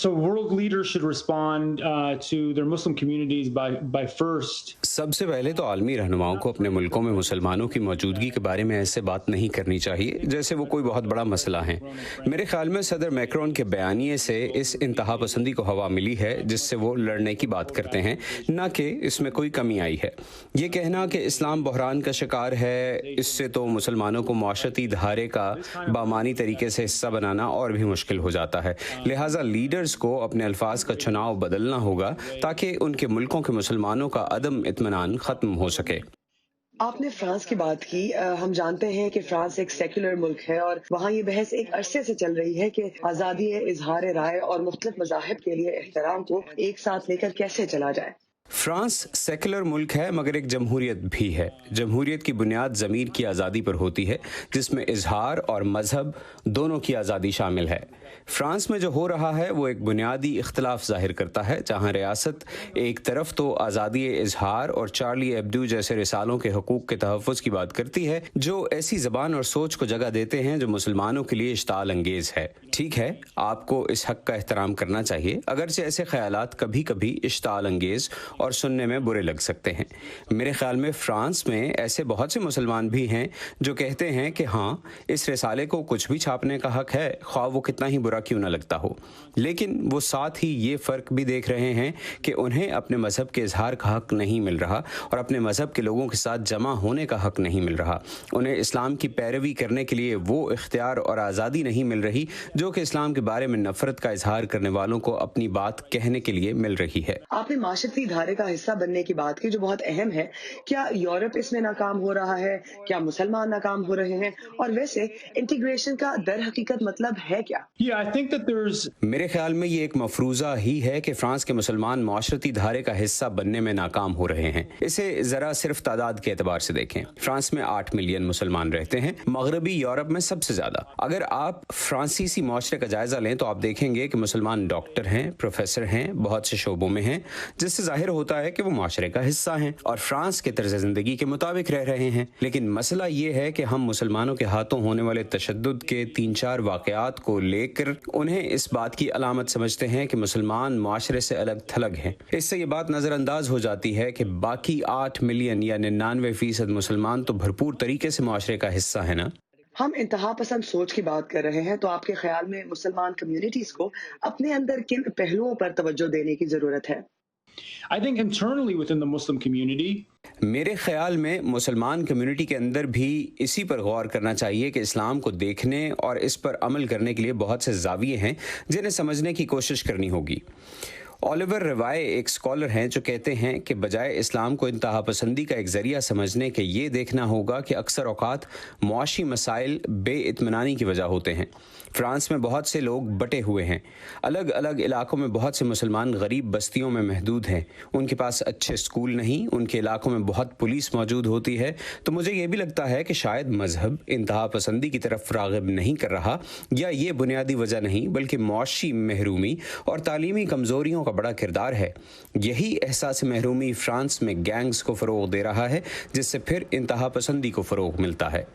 So world leaders should respond to their Muslim communities by first. सबसे पहले तो आलमी रहनुमाओं को अपने मुल्कों में मुसलमानों की मौजूदगी के बारे में ऐसे बात नहीं करनी चाहिए जैसे वो कोई बहुत बड़ा मसला है। मेरे ख्याल में सदर मैक्रोन के बयानिए से इस इंतहा पसंदी को हवा मिली है जिससे वो लड़ने की बात करते हैं, ना कि इसमें कोई कमी आई है। ये कहना कि इस्लाम बहरान का शिकार है, इससे तो मुसलमानों को माशरती धारे का बामानी तरीके से हिस्सा बनाना और भी मुश्किल हो जाता है। लिहाजा लीडर्स को अपने अल्फाज का चुनाव बदलना होगा ताकि उनके मुल्कों के मुसलमानों का अदम इत्मीनान खत्म हो सके। आपने फ्रांस की बात की। हम जानते हैं कि फ्रांस एक सेक्युलर मुल्क है और वहाँ ये बहस एक अरसे से चल रही है कि आज़ादी इजहार राय और मुख्तलिफ मज़ाहिब के लिए एहतराम को एक साथ लेकर कैसे चला जाए। फ्रांस सेकुलर मुल्क है मगर एक जमहूरियत भी है। जमहूरियत की बुनियाद ज़मीर की आज़ादी पर होती है जिसमें इजहार और मजहब दोनों की आज़ादी शामिल है। फ्रांस में जो हो रहा है वो एक बुनियादी इख्तलाफ ज़ाहिर करता है, जहाँ रियासत एक तरफ तो आज़ादी इजहार और चार्ली एब्डू जैसे रिसालों के हकूक़ के तहफ़्फ़ुज़ की बात करती है जो ऐसी ज़बान और सोच को जगह देते हैं जो मुसलमानों के लिए इश्ताल अंगेज़ है। ठीक है, आपको इस हक़ का एहतराम करना चाहिए, अगरचे ऐसे ख़यालात कभी कभी इश्ताल अंगेज़ और सुनने में बुरे लग सकते हैं। मेरे ख्याल में फ़्रांस में ऐसे बहुत से मुसलमान भी हैं जो कहते हैं कि हाँ, इस रिसाले को कुछ भी छापने का हक़ है, ख्वाह वो कितना ही बुरा क्यों ना लगता हो। लेकिन वो साथ ही ये फ़र्क भी देख रहे हैं कि उन्हें अपने मज़हब के इजहार का हक़ नहीं मिल रहा और अपने मज़हब के लोगों के साथ जमा होने का हक़ नहीं मिल रहा। उन्हें इस्लाम की पैरवी करने के लिए वो इख्तियार और आज़ादी नहीं मिल रही जो कि इस्लाम के बारे में नफ़रत का इजहार करने वालों को अपनी बात कहने के लिए मिल रही है। आपने माशरती धारे का हिस्सा बनने की बात की जो बहुत अहम है। क्या यूरोप इसमें नाकाम हो रहा है? क्या मुसलमान नाकाम हो रहे हैं? और वैसे इंटीग्रेशन का दर हकीकत मतलब है क्या? मेरे ख्याल में ये एक मफरूज़ा ही है कि फ्रांस के मुसलमान माशरती धारे का हिस्सा बनने में नाकाम हो रहे हैं। इसे ज़रा सिर्फ तादाद के एतबार से देखें। फ्रांस में 8 मिलियन मुसलमान रहते हैं, मगरबी यूरोप में सबसे ज़्यादा। अगर आप फ्रांसीसी माशरे का जायज़ा लें तो आप देखेंगे कि मुसलमान डॉक्टर हैं, प्रोफेसर हैं, बहुत से शोबों में हैं, जिससे ज़ाहिर होता है कि वो माशरे का हिस्सा हैं और फ्रांस के तर्ज़ ज़िंदगी के मुताबिक रह रहे हैं। लेकिन मसला ये है कि हम मुसलमानों के हाथों होने वाले तशद्दुद के 3-4 वाक़यात को लेकर उन्हें इस बात की अलामत समझते हैं कि मुसलमान माशरे से अलग थलग हैं। इससे ये बात नज़रअंदाज हो जाती है कि बाकी 8 मिलियन या 99% मुसलमान तो भरपूर तरीके से माशरे का हिस्सा है ना। हम इंतहा पसंद सोच की बात कर रहे हैं, तो आपके ख्याल में मुसलमान कम्युनिटीज को अपने अंदर किन पहलुओं पर तवज्जो देने की जरूरत है? I think internally within the Muslim community, मेरे ख्याल में मुसलमान कम्युनिटी के अंदर भी इसी पर गौर करना चाहिए कि इस्लाम को देखने और इस पर अमल करने के लिए बहुत से ज़ाविये हैं जिन्हें समझने की कोशिश करनी होगी। ओलिवर रिवाय एक स्कॉलर हैं जो कहते हैं कि बजाय इस्लाम को इंतहा पसंदी का एक ज़रिया समझने के ये देखना होगा कि अक्सर औक़ात मुआशी मसाइल बेइत्मीनानी की वजह होते हैं। फ्रांस में बहुत से लोग बटे हुए हैं, अलग अलग इलाकों में बहुत से मुसलमान गरीब बस्तियों में महदूद हैं, उनके पास अच्छे स्कूल नहीं, उनके इलाकों में बहुत पुलिस मौजूद होती है। तो मुझे ये भी लगता है कि शायद मज़हब इंतहा पसंदी की तरफ राग़िब नहीं कर रहा, या ये बुनियादी वजह नहीं बल्कि मुआशी महरूमी और तालीमी कमज़ोरियों का बड़ा किरदार है। यही एहसास महरूमी फ्रांस में गैंग्स को फ़रोग़ दे रहा है जिससे फिर इंतहा पसंदी को फ़रोग़ मिलता है।